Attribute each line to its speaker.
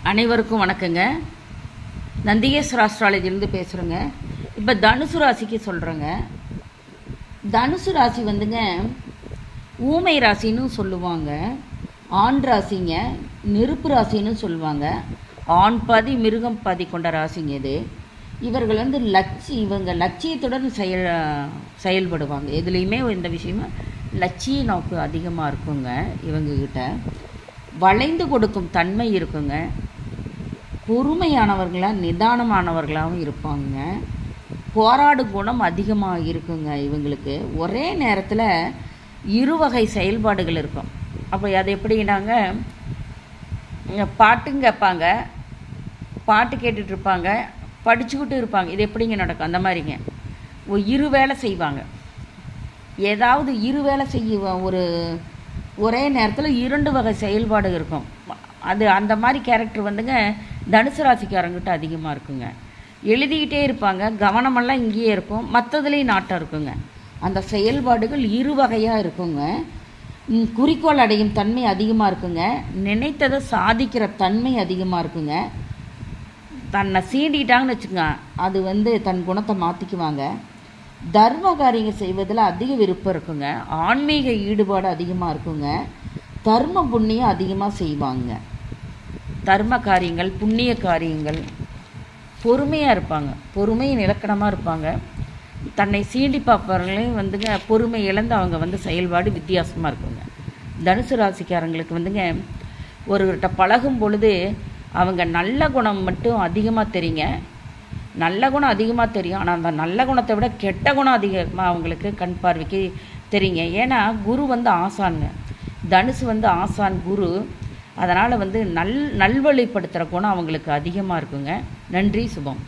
Speaker 1: அனைவருக்கும் வணக்கங்க. நந்திகேஸ்வர ஆஸ்ட்ராலஜிலேருந்து பேசுகிறேங்க. இப்போ தனுசு ராசிக்கு சொல்கிறேங்க. தனுசு ராசி வந்துங்க ஊமை ராசின்னு சொல்லுவாங்க. ஆண் ராசிங்க, நெருப்பு ராசின்னு சொல்லுவாங்க. ஆண் பாதி மிருகம் பாதி கொண்ட ராசிங்க இது. இவர்கள் வந்து இவங்க லட்சியத்துடன் செயல்படுவாங்க. எதுலேயுமே இந்த விஷயமா லட்சிய நோக்கு அதிகமாக இருக்குங்க இவங்கக்கிட்ட. வளைந்து கொடுக்கும் தன்மை இருக்குங்க. பொறுமையானவர்களாக நிதானமானவர்களாகவும் இருப்பாங்க. போராடு குணம் அதிகமாக இருக்குங்க இவங்களுக்கு. ஒரே நேரத்தில் இருவகை செயல்பாடுகள் இருக்கும். அப்போ அது எப்படின்னாங்க, பாட்டும் கேட்பாங்க, பாட்டு கேட்டுட்ருப்பாங்க, படிச்சுக்கிட்டு இருப்பாங்க. இது எப்படிங்க நடக்கும்? அந்த மாதிரிங்க இரு வேலை செய்வாங்க. ஏதாவது இரு வேலை செய்ய ஒரே நேரத்தில் 2 வகை செயல்பாடு இருக்கும். அது அந்த மாதிரி கேரக்டர் வந்துங்க தனுசு ராசிக்காரங்கிட்ட அதிகமாக இருக்குங்க. எழுதிக்கிட்டே இருப்பாங்க, கவனமெல்லாம் இங்கேயே இருக்கும், மற்றதுலேயும் நாட்டம் இருக்குங்க. அந்த செயல்பாடுகள் 2 வகையாக இருக்குங்க. குறிக்கோள் அடையும் தன்மை அதிகமாக இருக்குங்க. நினைத்ததை சாதிக்கிற தன்மை அதிகமாக இருக்குங்க. தன்னை சீண்டிட்டாங்கன்னு வச்சுக்கோங்க, அது தன் குணத்தை மாற்றிக்குவாங்க. தர்ம காரியங்கள் செய்வதில் அதிக விருப்பம் இருக்குங்க. ஆன்மீக ஈடுபாடு அதிகமாக இருக்குங்க. தர்ம புண்ணியம் அதிகமாக செய்வாங்க. தர்ம காரியங்கள், புண்ணிய காரியங்கள், பொறுமையாக இருப்பாங்க. பொறுமை இலக்கணமாக இருப்பாங்க. தன்னை சீண்டி பார்ப்பவர்களையும் பொறுமை இழந்து அவங்க செயல்பாடு வித்தியாசமாக இருக்குங்க. தனுசு ராசிக்காரங்களுக்கு ஒருவர்கிட்ட பழகும் பொழுது அவங்க நல்ல குணம் மட்டும் அதிகமாக தெரியுங்க. நல்ல குணம் அதிகமாக தெரியும். ஆனால் அந்த நல்ல குணத்தை விட கெட்ட குணம் அதிகமாக அவங்களுக்கு கண் பார்வைக்கு தெரியுங்க. ஏன்னா குரு ஆசானுங்க. தனுசு ஆசான் குரு. அதனால் நல்வழிப்படுத்துகிற குணம் அவங்களுக்கு அதிகமாக இருக்குங்க. நன்றி, சுபம்.